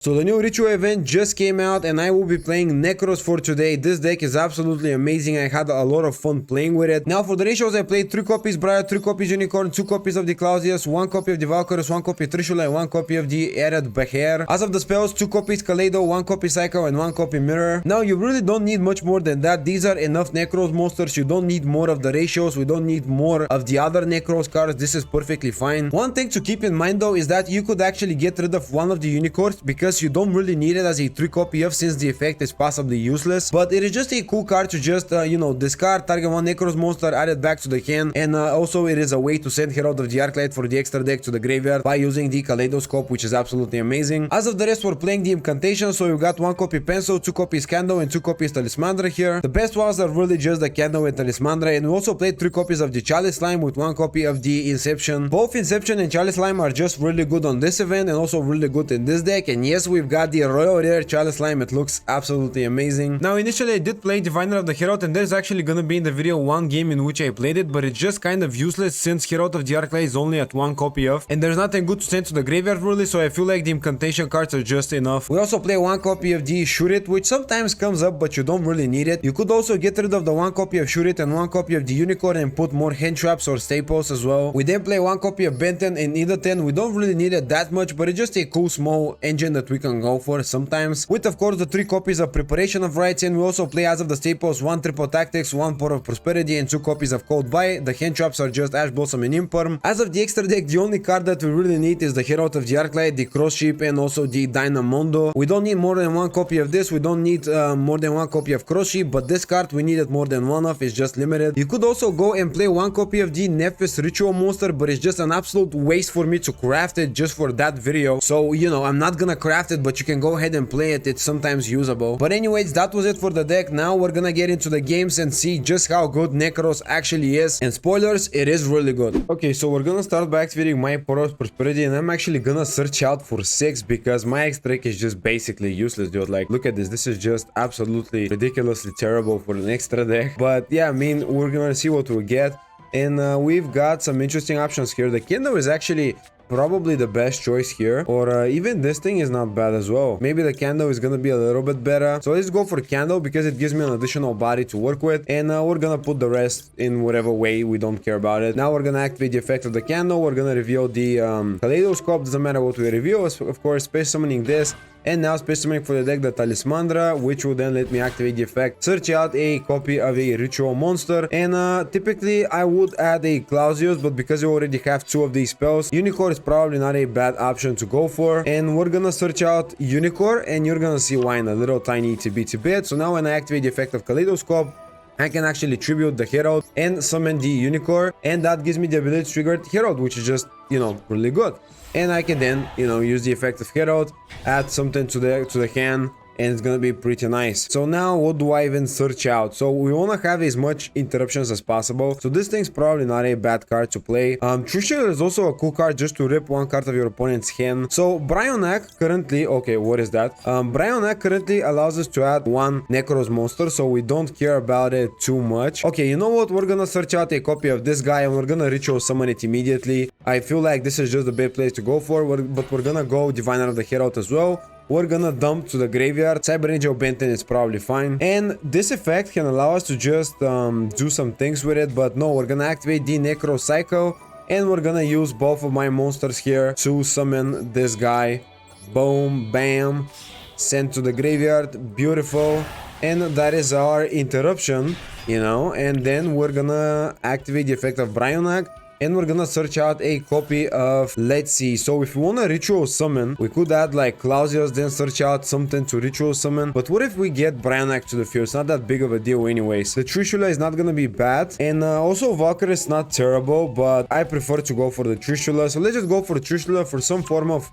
So the new Ritual event just came out and I will be playing Nekroz for today. This deck is absolutely amazing. I had a lot of fun playing with it. Now for the ratios, I played 3 copies Briar, 3 copies Unicorn, 2 copies of the Clausius, 1 copy of the Valkyrus, 1 copy Trishula, and 1 copy of the Arid Beher. As of the spells, 2 copies Kaleido, 1 copy Psycho, and 1 copy Mirror. Now you really don't need much more than that. These are enough Nekroz monsters. You don't need more of the ratios. We don't need more of the other Nekroz cards. This is perfectly fine. One thing to keep in mind though is that you could actually get rid of one of the Unicorns because you don't really need it as a 3 copy of, since the effect is possibly useless. But it is just a cool card to just discard, target one Nekroz monster, add it back to the hand, and also it is a way to send Herald of the Arclight for the extra deck to the graveyard by using the Kaleidoscope, which is absolutely amazing. As of the rest, we're playing the Incantation, so you got 1 copy Penso, 2 copies Candle, and 2 copies Talismandra here. The best ones are really just the Candle and Talismandra, and we also played 3 copies of the Chalice Slime with 1 copy of the Inception. Both Inception and Chalice Slime are just really good on this event and also really good in this deck, and yes, we've got the Royal Rare Chalice Slime. It looks absolutely amazing. Now initially I did play Diviner of the Herald, and there's actually gonna be in the video one game in which I played it, but it's just kind of useless since Herald of the Arclight is only at 1 copy of, and there's nothing good to send to the graveyard really, so I feel like the Incantation cards are just enough. We also play 1 copy of the Shoot It, which sometimes comes up but you don't really need it. You could also get rid of the 1 copy of Shoot It and 1 copy of the Unicorn and put more hand traps or staples as well. We then play 1 copy of Benton and Ida 10. We don't really need it that much, but it's just a cool small engine that we can go for sometimes. With of course the 3 copies of Preparation of Rites, and we also play as of the staples 1 Triple Tactics, 1 Port of Prosperity, and 2 copies of Cold Buy. The hand traps are just Ash Blossom and Imperm. As of the extra deck, the only card that we really need is the Herald of the Arclight, the Cross Ship, and also the Dynamondo. We don't need more than 1 copy of this. We don't need more than 1 copy of Cross Ship, but this card we needed more than 1 of. It's just limited. You could also go and play 1 copy of the Nephis Ritual Monster, but it's just an absolute waste for me to craft it just for that video. So I'm not gonna craft it, but you can go ahead and play it. It's sometimes usable. But anyways, that was it for the deck. Now we're gonna get into the games and see just how good Nekroz actually is. And spoilers, it is really good. Okay, so we're gonna start by activating my Port of Prosperity, and I'm actually gonna search out for 6 because my extra deck is just basically useless, dude. Like, look at this. This is just absolutely ridiculously terrible for an extra deck. But yeah, I mean, we're gonna see what we get. And we've got some interesting options here. The Kendo is actually probably the best choice here, or even this thing is not bad as well. Maybe the Candle is gonna be a little bit better, so let's go for Candle because it gives me an additional body to work with, and we're gonna put the rest in whatever way. We don't care about it. Now we're gonna activate the effect of the Candle. We're gonna reveal the Kaleidoscope. Doesn't matter what we reveal, of course. Space Summoning this. And now space summoning for the deck the Talismandra, which will then let me activate the effect. Search out a copy of a Ritual Monster, and typically I would add a Clausius, but because you already have 2 of these spells, Unicorn is probably not a bad option to go for. And we're gonna search out Unicorn, and you're gonna see why in a little tiny itsy bit. So now when I activate the effect of Kaleidoscope, I can actually tribute the Herald and summon the Unicorn, and that gives me the ability to trigger Herald, which is just, really good. And I can then, use the effect of Herald, add something to the hand, and it's gonna be pretty nice. So now what do I even search out? So we wanna have as much interruptions as possible. So this thing's probably not a bad card to play. Trishula is also a cool card just to rip 1 card of your opponent's hand. So Bryonak currently, okay, what is that? Bryonak currently allows us to add 1 Nekroz monster, so we don't care about it too much. Okay, you know what? We're gonna search out a copy of this guy and we're gonna Ritual Summon it immediately. I feel like this is just the best place to go for, but we're gonna go Diviner of the Herald as well. We're gonna dump to the graveyard. Cyber Angel Benton is probably fine. And this effect can allow us to just do some things with it. But no, we're gonna activate the Nekroz Cycle. And we're gonna use both of my monsters here to summon this guy. Boom, bam. Sent to the graveyard. Beautiful. And that is our interruption, And then we're gonna activate the effect of Bryonak. And we're gonna search out a copy of, let's see, so if we want a Ritual Summon, we could add like Clausius, then search out something to Ritual Summon. But what if we get Bryonak to the field? It's not that big of a deal anyways. The Trishula is not gonna be bad. And also Valkyrie is not terrible, but I prefer to go for the Trishula. So let's just go for Trishula for some form of,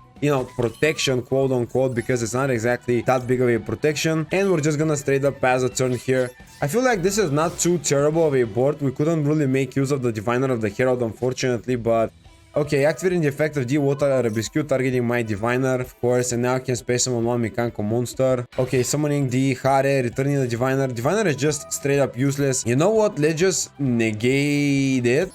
protection, quote unquote, because it's not exactly that big of a protection. And we're just gonna straight up pass a turn here. I feel like this is not too terrible of a board. We couldn't really make use of the Diviner of the Herald, unfortunately, but okay, activating the effect of the Water Rebiscue, targeting my Diviner, of course, and now I can space summon 1 Mekanko monster. Okay, summoning the Hare, returning the Diviner. Diviner is just straight up useless. You know what? Let's just negate it.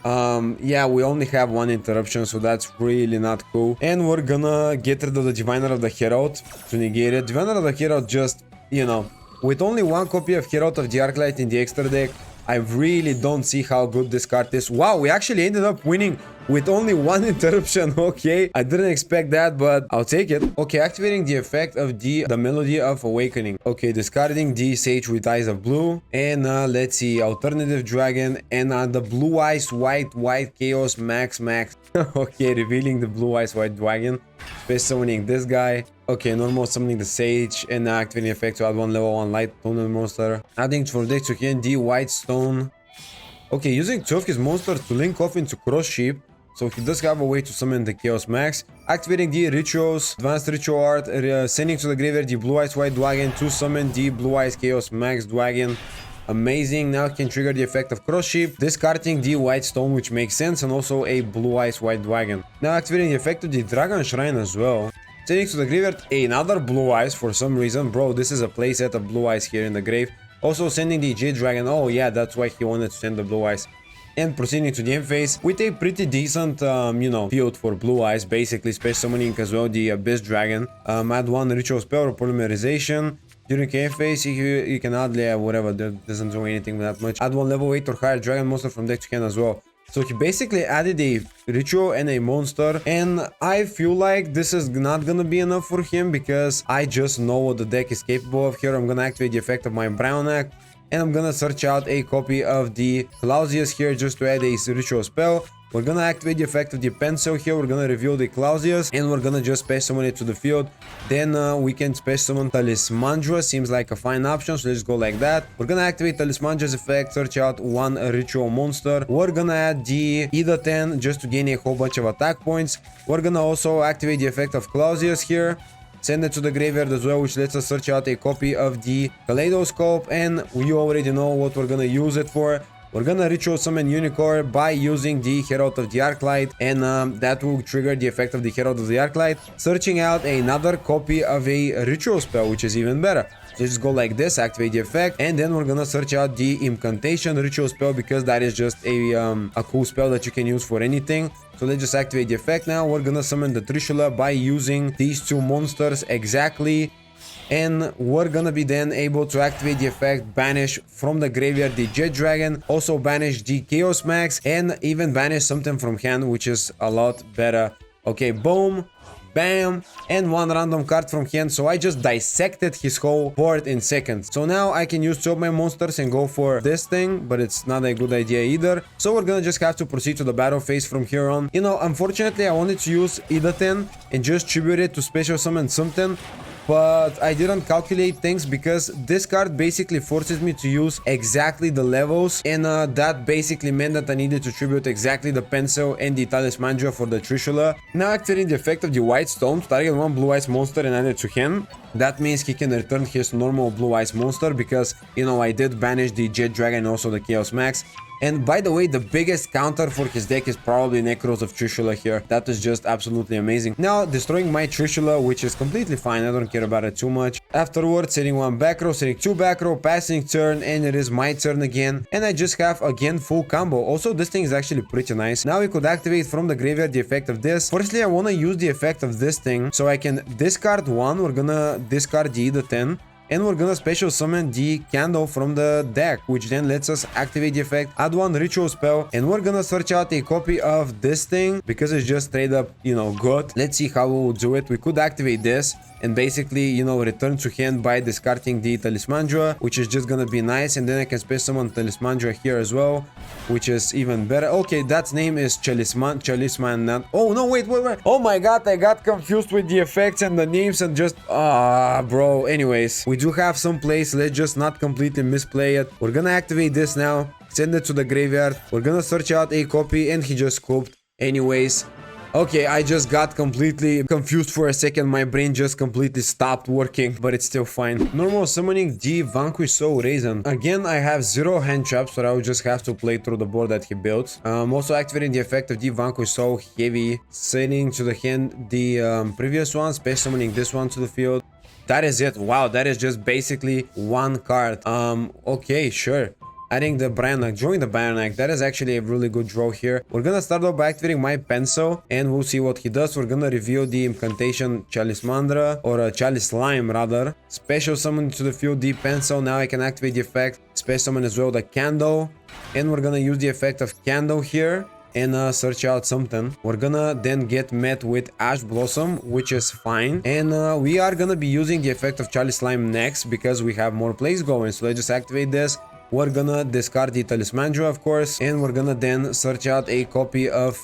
Yeah, we only have one interruption, so that's really not cool. And we're gonna get rid of the Diviner of the Herald to negate it. Diviner of the Herald just, you know, with only one copy of Herald of the Arclight in the extra deck, I really don't see how good this card is. Wow, we actually ended up winning with only one interruption. Okay, I didn't expect that, but I'll take it. Okay, activating the effect of the Melody of Awakening. Okay, discarding the Sage with Eyes of Blue. And let's see, Alternative Dragon. And the Blue Eyes White Chaos Max. Okay, revealing the Blue Eyes White Dragon. Space summoning this guy. Okay, normal summoning the Sage and activating effect to add one level 1 light toner monster. Adding for deck to hand the White Stone. Okay, using two of his monsters to link off into Cross Sheep. So he does have a way to summon the Chaos Max. Activating the Rituals, Advanced Ritual Art, sending to the graveyard the Blue Eyes White Dragon to summon the Blue Eyes Chaos Max Dragon. Amazing. Now can trigger the effect of Cross Sheep, discarding the White Stone, which makes sense, and also a Blue Eyes White Dragon. Now activating the effect of the Dragon Shrine as well. Sending to the graveyard another Blue Eyes for some reason. Bro, this is a playset of Blue Eyes here in the grave. Also sending the Jade Dragon. Oh yeah, that's why he wanted to send the Blue Eyes. And proceeding to the end phase with a pretty decent, you know, field for Blue Eyes. Basically, space summoning as well the Abyss Dragon. Add one Ritual Spell or Polymerization. During end phase, you can add, yeah, whatever, that doesn't do anything that much. Add one level 8 or higher Dragon monster from deck to hand as well. So he basically added a Ritual and a monster, and I feel like this is not gonna be enough for him because I just know what the deck is capable of here. I'm gonna activate the effect of my Brown Act, and I'm gonna search out a copy of the Clausius here just to add a Ritual spell. We're gonna activate the effect of the Pencil here. We're gonna reveal the Clausius, and we're gonna just space summon it to the field. Then we can space summon Talismandra. Seems like a fine option, so let's go like that. We're gonna activate Talismandra's effect, search out one Ritual monster. We're gonna add the Ida 10 just to gain a whole bunch of attack points. We're gonna also activate the effect of Clausius here. Send it to the graveyard as well, which lets us search out a copy of the Kaleidoscope, and you already know what we're gonna use it for. We're gonna Ritual Summon Unicorn by using the Herald of the Arclight, and that will trigger the effect of the Herald of the Arclight, searching out another copy of a Ritual spell, which is even better. So just go like this, activate the effect, and then we're gonna search out the Incantation Ritual spell because that is just a cool spell that you can use for anything. So let's just activate the effect now. We're gonna summon the Trishula by using these two monsters exactly. And we're gonna be then able to activate the effect, banish from the graveyard the Jet Dragon, also banish the Chaos Max, and even banish something from hand, which is a lot better. Okay, boom, bam, and one random card from hand. So I just dissected his whole board in seconds. So now I can use two of my monsters and go for this thing, but it's not a good idea either. So we're gonna just have to proceed to the battle phase from here on. You know, unfortunately I wanted to use Ida 10 and just tribute it to special summon something, but I didn't calculate things because this card basically forces me to use exactly the levels, and that basically meant that I needed to tribute exactly the Pencil and the Talismandra for the Trishula. Now activating the effect of the White Stone to target one Blue Eyes monster and add it to him. That means he can return his normal Blue Eyes monster because, you know, I did banish the Jet Dragon and also the Chaos Max. And by the way, the biggest counter for his deck is probably Nekroz of Trishula here. That is just absolutely amazing. Now, destroying my Trishula, which is completely fine. I don't care about it too much. Afterwards, setting one back row, setting two back row, passing turn, and it is my turn again. And I just have, again, full combo. Also, this thing is actually pretty nice. Now we could activate from the graveyard the effect of this. Firstly, I want to use the effect of this thing so I can discard one. We're gonna discard the Ida 10. And we're gonna special summon the Candle from the deck, which then lets us activate the effect, add one Ritual spell, and we're gonna search out a copy of this thing because it's just straight up, you know, good. Let's see how we'll do it. We could activate this and basically, you know, return to hand by discarding the Talismandra, which is just gonna be nice. And then I can space summon Talismandra here as well, which is even better. Okay, that name is Chalisman. Oh no, wait. Oh my god, I got confused with the effects and the names and just bro. Anyways, we do have some plays. Let's just not completely misplay it. We're gonna activate this now, send it to the graveyard. We're gonna search out a copy, and he just scooped. Anyways, okay, I just got completely confused for a second. My brain just completely stopped working, but it's still fine. Normal summoning the Vanquished Soul Raisin. Again, I have 0 hand traps, so I will just have to play through the board that he built. Also activating the effect of the Vanquished Soul Heavy, sending to the hand the previous one, space summoning this one to the field. That is it. Wow, that is just basically one card. Okay, sure. adding the Branak, drawing the Branak. That is actually a really good draw here. We're gonna start off by activating my Pencil, and we'll see what he does. We're gonna reveal the incantation Chalice Mandra, or Chalice Slime rather. Special summon to the field the Pencil. Now I can activate the effect. Special summon as well the Candle, and we're gonna use the effect of Candle here and search out something. We're gonna then get met with Ash Blossom, which is fine, and we are gonna be using the effect of Chalice Slime next because we have more plays going. So let's just activate this. We're gonna discard the Talismandra, of course, and we're gonna then search out a copy of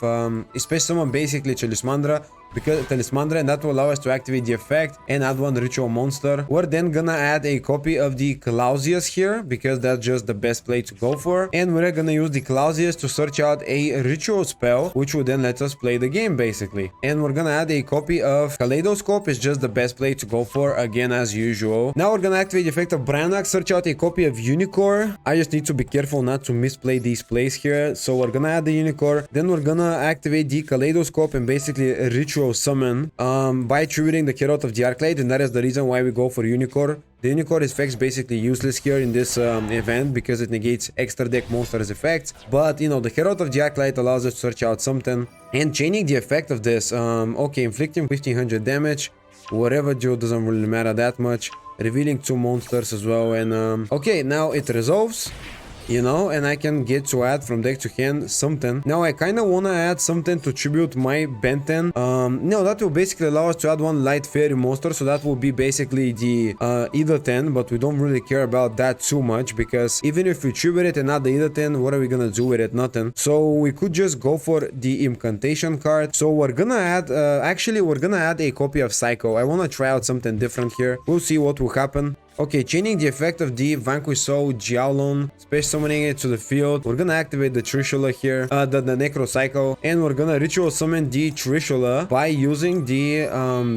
Special Summon, basically Talismandra, because Talismandra, and that will allow us to activate the effect and add one ritual monster. We're then gonna add a copy of the Clausius here because that's just the best play to go for, and we're gonna use the Clausius to search out a ritual spell, which will then let us play the game basically. And we're gonna add a copy of Kaleidoscope. Is just the best play to go for, again, as usual. Now we're gonna activate the effect of Branak, search out a copy of Unicorn. I just need to be careful not to misplay these plays here, so we're gonna add the Unicorn, then we're gonna activate the Kaleidoscope and basically a ritual summon by tributing the Herald of the Arclight, and that is the reason why we go for Unicorn. The Unicorn effect's basically useless here in this event because it negates extra deck monsters effects, but you know, the Herald of the Arclight allows us to search out something. And changing the effect of this, okay, inflicting 1500 damage, whatever do, doesn't really matter that much. Revealing 2 monsters as well, and okay, now it resolves, you know, and I can get to add from deck to hand something. Now I kind of want to add something to tribute my Benten. No, that will basically allow us to add one light fairy monster, so that will be basically the Idolten, but we don't really care about that too much because even if we tribute it and add the Idolten, what are we gonna do with it? Nothing. So we could just go for the incantation card. So we're gonna add actually we're gonna add a copy of Psycho. I want to try out something different here. We'll see what will happen. Okay, changing the effect of the Vanquish Soul Jiaolon, space summoning it to the field. We're gonna activate the Trishula here, the Necroz Cycle, and we're gonna ritual summon the Trishula by using the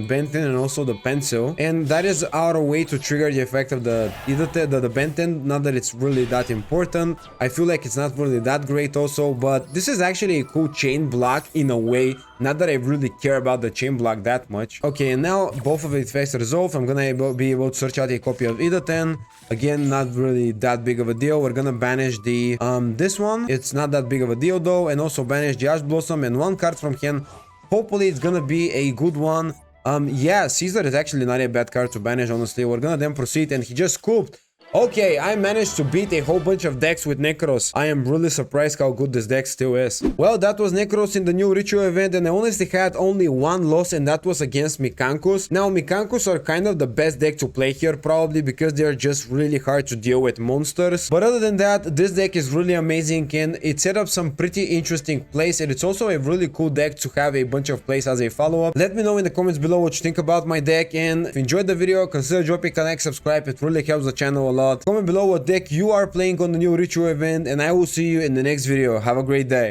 Benten and also the Pencil. And that is our way to trigger the effect of the Benten. Not that it's really that important. I feel like it's not really that great also, but this is actually a cool chain block in a way. Not that I really care about the chain block that much. Okay, and now both of the effects resolve. I'm gonna be able to search out a copy of Idolten. Again, not really that big of a deal. We're gonna banish the this one. It's not that big of a deal though, and also banish the Ash Blossom and 1 card from hand. Hopefully it's gonna be a good one. Yeah, Caesar is actually not a bad card to banish, honestly. We're gonna then proceed, and he just scooped. Okay, I managed to beat a whole bunch of decks with Nekroz. I am really surprised how good this deck still is. Well, that was Nekroz in the new Ritual event, and I honestly had only 1 loss, and that was against Mikankus. Now, Mikankus are kind of the best deck to play here, probably because they're just really hard to deal with monsters. But other than that, this deck is really amazing, and it set up some pretty interesting plays, and it's also a really cool deck to have a bunch of plays as a follow-up. Let me know in the comments below what you think about my deck, and if you enjoyed the video, consider dropping a like, subscribe. It really helps the channel a lot. Comment below what deck you are playing on the new Ritual event, and I will see you in the next video. Have a great day.